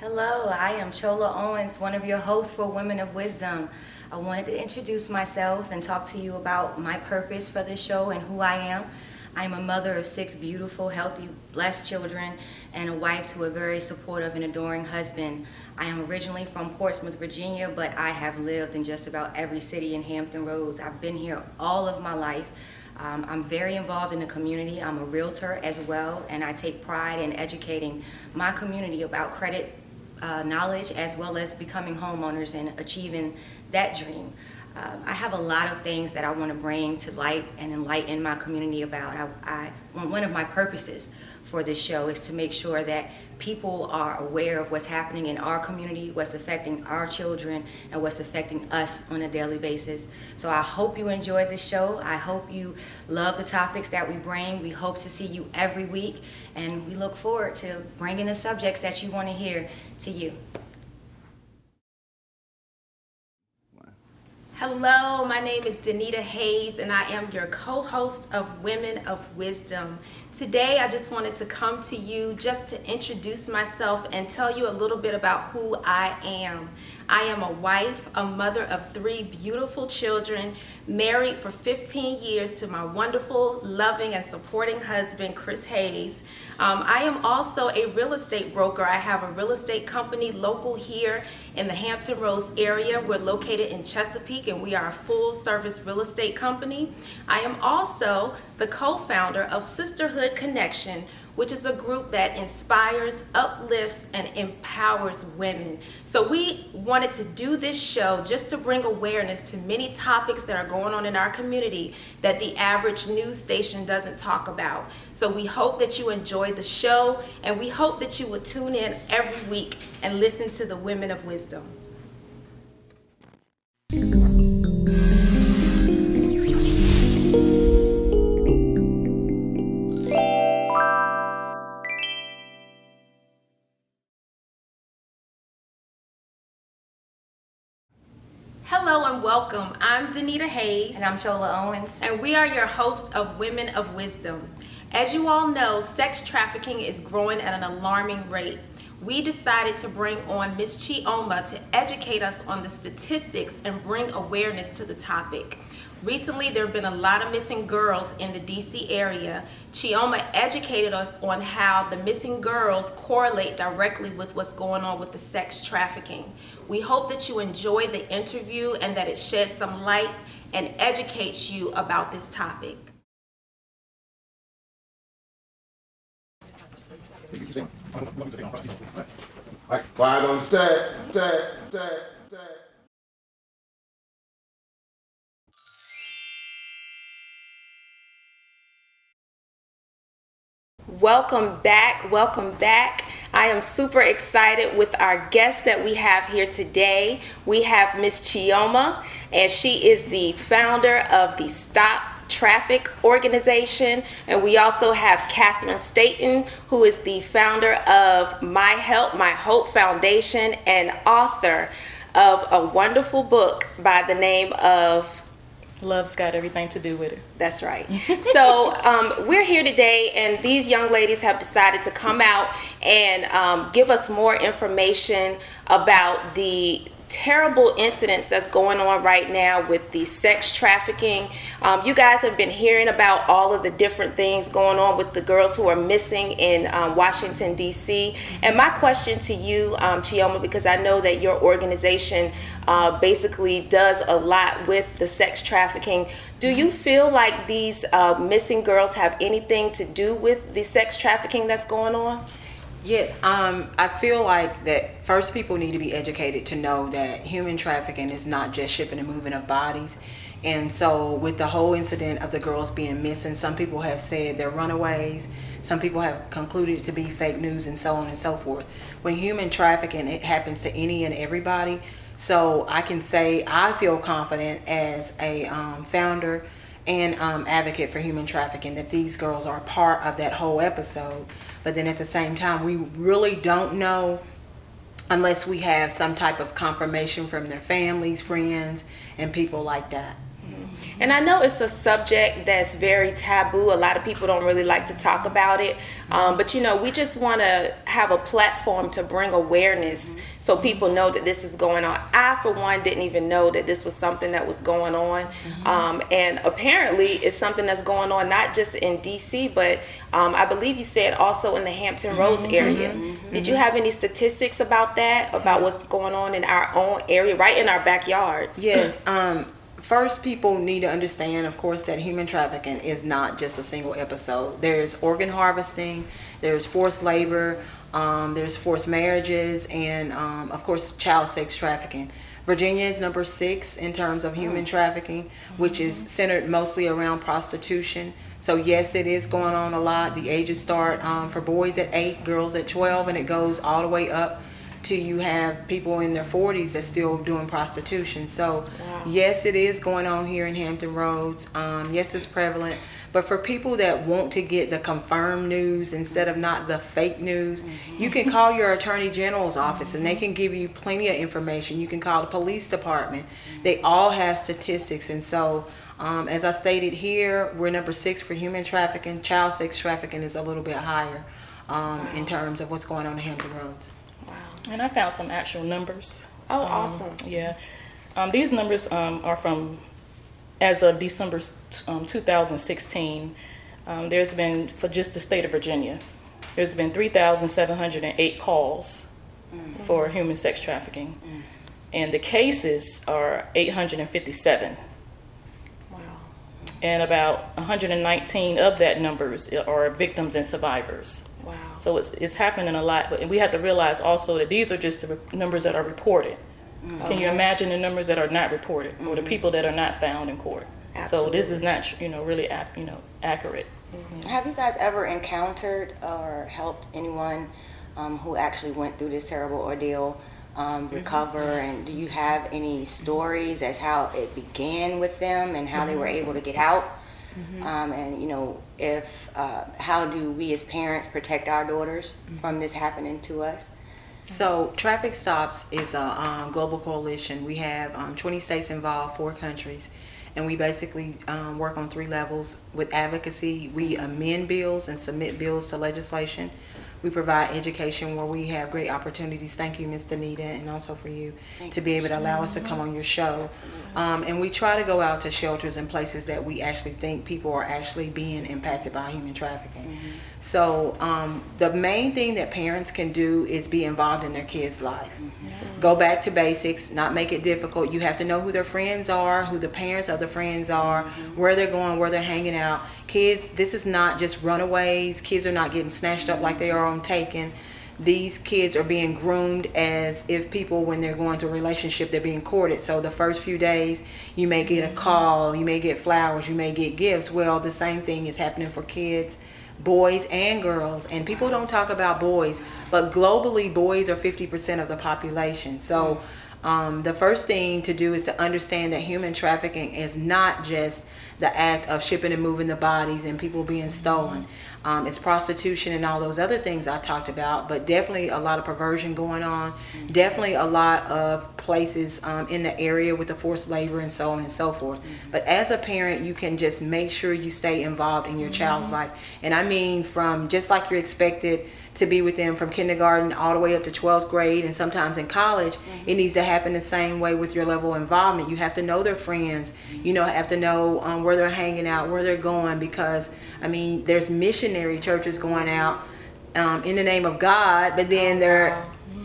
Hello, I am Chola Owens, one of your hosts for Women of Wisdom. I wanted to introduce myself and talk to you about my purpose for this show and who I am. I'm a mother of 6 beautiful, healthy, blessed children and a wife to a very supportive and adoring husband. I am originally from Portsmouth, Virginia, but I have lived in just about every city in Hampton Roads. I've been here all of my life. I'm very involved in the community. I'm a realtor as well, and I take pride in educating my community about credit knowledge as well as becoming homeowners and achieving that dream. I have a lot of things that I want to bring to light and enlighten my community about. One of my purposes for this show is to make sure that people are aware of what's happening in our community, what's affecting our children, and what's affecting us on a daily basis. So I hope you enjoy this show. I hope you love the topics that we bring. We hope to see you every week, and we look forward to bringing the subjects that you want to hear to you. Hello, my name is Danita Hayes, and I am your co-host of Women of Wisdom. Today, I just wanted to come to you just to introduce myself and tell you a little bit about who I am. I am a wife, a mother of 3 beautiful children, married for 15 years to my wonderful, loving, and supporting husband, Chris Hayes. I am also a real estate broker. I have a real estate company local here in the Hampton Roads area. We're located in Chesapeake, and we are a full-service real estate company. I am also the co-founder of Sisterhood Connection, which is a group that inspires, uplifts, and empowers women. So we wanted to do this show just to bring awareness to many topics that are going on in our community that the average news station doesn't talk about. So we hope that you enjoy the show, and we hope that you will tune in every week and listen to the Women of Wisdom. Hello and welcome. I'm Danita Hayes. And I'm Chola Owens. And we are your hosts of Women of Wisdom. As you all know, sex trafficking is growing at an alarming rate. We decided to bring on Ms. Chioma to educate us on the statistics and bring awareness to the topic. Recently, there have been a lot of missing girls in the DC area. Chioma educated us on how the missing girls correlate directly with what's going on with the sex trafficking. We hope that you enjoy the interview and that it sheds some light and educates you about this topic. Quiet on set. Welcome back. I am super excited with our guest that we have here today. We have Miss Chioma, and she is the founder of the Stop Traffic organization, and we also have Catherine Staten, who is the founder of My Help, My Hope Foundation and author of a wonderful book by the name of Love's got everything to do with it. That's right. So we're here today, and these young ladies have decided to come out and give us more information about the terrible incidents that's going on right now with the sex trafficking. You guys have been hearing about all of the different things going on with the girls who are missing in Washington, D.C. And my question to you, Chioma, because I know that your organization basically does a lot with the sex trafficking, do you feel like these missing girls have anything to do with the sex trafficking that's going on? Yes, I feel like that first people need to be educated to know that human trafficking is not just shipping and moving of bodies. And so with the whole incident of the girls being missing, some people have said they're runaways, some people have concluded it to be fake news, and so on and so forth. When human trafficking, it happens to any and everybody. So I can say I feel confident as a founder and advocate for human trafficking that these girls are part of that whole episode. But then at the same time, we really don't know unless we have some type of confirmation from their families, friends, and people like that. And I know it's a subject that's very taboo. A lot of people don't really like to talk about it. But you know, we just want to have a platform to bring awareness so people know that this is going on. I, for one, didn't even know that this was something that was going on. And apparently it's something that's going on not just in DC, but I believe you said also in the Hampton Roads area. Did you have any statistics about that, about what's going on in our own area, right in our backyards? Yes. First, people need to understand, of course, that human trafficking is not just a single episode. There's organ harvesting, there's forced labor, there's forced marriages, and of course, child sex trafficking. Virginia is number 6 in terms of human trafficking, which is centered mostly around prostitution. So yes, it is going on a lot. The ages start for boys at 8, girls at 12, and it goes all the way up to you have people in their 40s that's still doing prostitution. So yes, it is going on here in Hampton Roads. Yes, it's prevalent. But for people that want to get the confirmed news instead of not the fake news, you can call your Attorney General's office and they can give you plenty of information. You can call the police department. They all have statistics. And so as I stated here, we're number 6 for human trafficking. Child sex trafficking is a little bit higher in terms of what's going on in Hampton Roads. And I found some actual numbers. Oh, awesome. Yeah. These numbers are from, as of December 2016, there's been, for just the state of Virginia, there's been 3,708 calls for human sex trafficking. And the cases are 857. Wow. And about 119 of that numbers are victims and survivors. Wow. So it's happening a lot, but we have to realize also that these are just the numbers that are reported. Can you imagine the numbers that are not reported, or the people that are not found in court? Absolutely. So this is not, really, accurate. Have you guys ever encountered or helped anyone who actually went through this terrible ordeal recover? And do you have any stories as how it began with them and how they were able to get out? And if how do we as parents protect our daughters from this happening to us? So Traffic Stops is a global coalition. We have 20 states involved, 4 countries, and we basically work on 3 levels. With advocacy, we amend bills and submit bills to legislation. We provide education where we have great opportunities. Thank you, Ms. Danita, and also for you to be able to allow us to come on your show. And we try to go out to shelters and places that we actually think people are actually being impacted by human trafficking. So the main thing that parents can do is be involved in their kids' life. Go back to basics, not make it difficult. You have to know who their friends are, who the parents of the friends are, where they're going, where they're hanging out. Kids, this is not just runaways. Kids are not getting snatched up like they are on Taken. These kids are being groomed as if people, when they're going to a relationship, they're being courted. So the first few days, you may get a call, you may get flowers, you may get gifts. Well, the same thing is happening for kids, boys and girls. And people don't talk about boys, but globally, boys are 50% of the population. So the first thing to do is to understand that human trafficking is not just the act of shipping and moving the bodies and people being stolen. It's prostitution and all those other things I talked about, but definitely a lot of perversion going on. Definitely a lot of places in the area with the forced labor and so on and so forth. But as a parent, you can just make sure you stay involved in your child's life. And I mean, from just like you're expected to be with them from kindergarten all the way up to 12th grade, and sometimes in college, it needs to happen the same way with your level of involvement. You have to know their friends, have to know where they're hanging out, where they're going, because I mean, there's missionary churches going out in the name of God, but then they're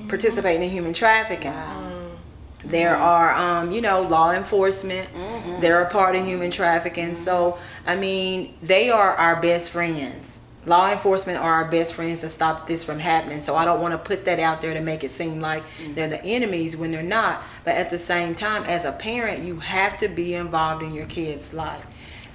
participating in human trafficking. There are, law enforcement. They're a part of human trafficking. So, I mean, they are our best friends. Law enforcement are our best friends to stop this from happening. So I don't want to put that out there to make it seem like they're the enemies when they're not. But at the same time, as a parent, you have to be involved in your kid's life.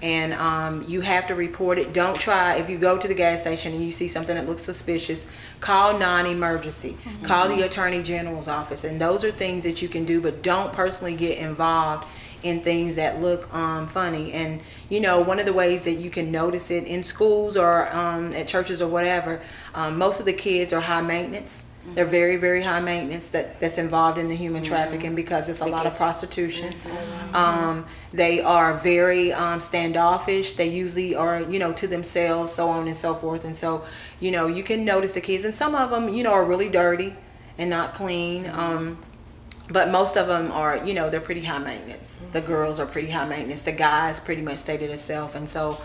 And you have to report it. Don't try, if you go to the gas station and you see something that looks suspicious, call non-emergency. Call the Attorney General's office. And those are things that you can do, but don't personally get involved in things that look funny. And one of the ways that you can notice it in schools or at churches or whatever, most of the kids are high maintenance. They're very, very high maintenance that's involved in the human trafficking because it's a lot of prostitution. They are very standoffish. They usually are, to themselves, so on and so forth. And so, you can notice the kids, and some of them, are really dirty and not clean. But most of them are, they're pretty high maintenance. The girls are pretty high maintenance. The guys pretty much stated itself. And so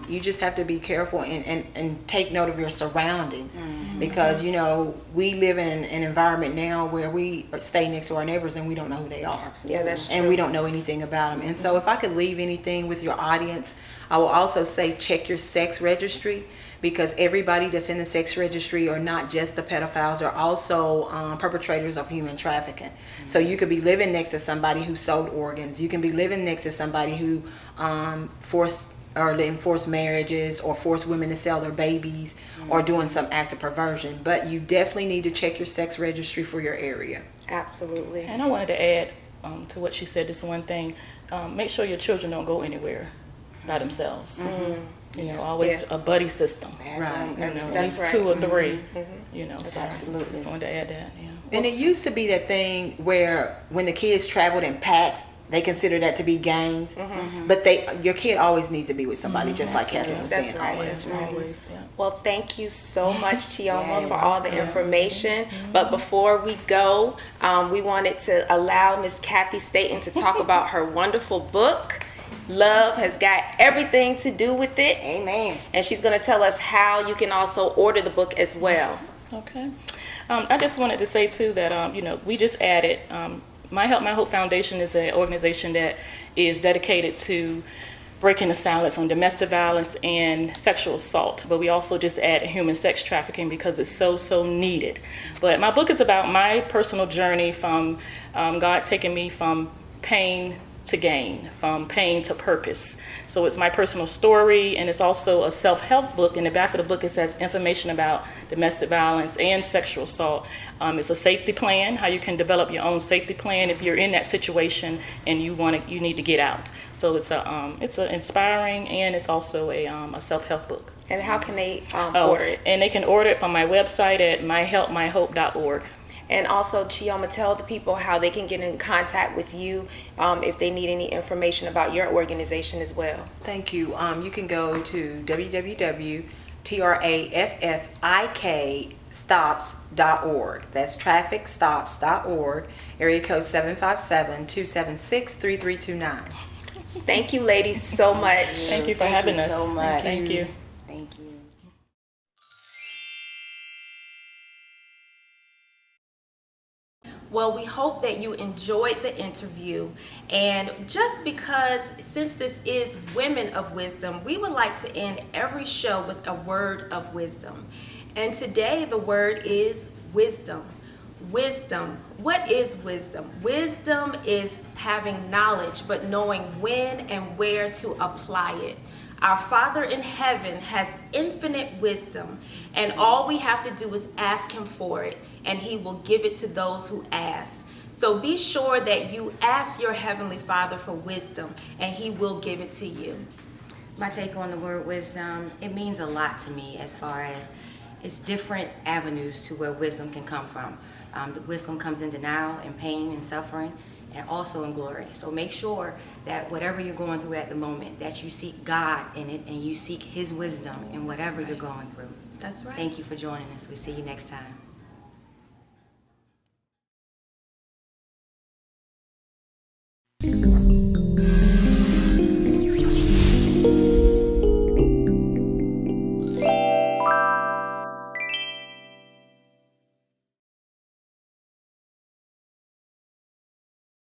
you just have to be careful and take note of your surroundings. Because, we live in an environment now where we stay next to our neighbors and we don't know who they are. Yeah, that's true. And we don't know anything about them. And so if I could leave anything with your audience, I will also say check your sex registry, because everybody that's in the sex registry are not just the pedophiles, are also perpetrators of human trafficking. So you could be living next to somebody who sold organs. You can be living next to somebody who forced marriages or forced women to sell their babies or doing some act of perversion. But you definitely need to check your sex registry for your area. Absolutely. And I wanted to add to what she said, this one thing. Make sure your children don't go anywywhere by themselves. Always a buddy system. Right. At That's least right. 2 or 3. So Absolutely. just wanted to add that. Yeah. And it used to be that thing where when the kids traveled in packs, they consider that to be gangs. But your kid always needs to be with somebody, just like Catherine was That's saying. right. Always. Always, yeah. Well, thank you so much, Chioma, for all the information. But before we go, we wanted to allow Miss Kathy Staten to talk about her wonderful book. Love has got everything to do with it. Amen. And she's going to tell us how you can also order the book as well. Okay. I just wanted to say too that we just added My Help My Hope Foundation is an organization that is dedicated to breaking the silence on domestic violence and sexual assault, but we also just added human sex trafficking because it's so needed. But my book is about my personal journey from God taking me from pain to gain, from pain to purpose. So it's my personal story, and it's also a self-help book. In the back of the book, it says information about domestic violence and sexual assault. It's a safety plan, how you can develop your own safety plan if you're in that situation and you need to get out. So it's a inspiring, and it's also a self-help book. And how can they order it? And they can order it from my website at myhelpmyhope.org. And also, Chioma, tell the people how they can get in contact with you if they need any information about your organization as well. Thank you. You can go to www.trafficstops.org. That's trafficstops.org. Area code 757-276-3329. Thank you, ladies, so much. Thank you for having us. so much. Thank you. Thank you. Well, we hope that you enjoyed the interview. And just because, since this is Women of Wisdom, we would like to end every show with a word of wisdom. And today the word is wisdom. Wisdom. What is wisdom? Wisdom is having knowledge, but knowing when and where to apply it. Our Father in heaven has infinite wisdom, and all we have to do is ask him for it, and he will give it to those who ask. So be sure that you ask your Heavenly Father for wisdom, and he will give it to you. My take on the word wisdom, it means a lot to me as far as it's different avenues to where wisdom can come from. The wisdom comes in denial and pain and suffering, and also in glory. So make sure that whatever you're going through at the moment, that you seek God in it and you seek his wisdom in whatever you're going through. That's right. Thank you for joining us. We'll see you next time.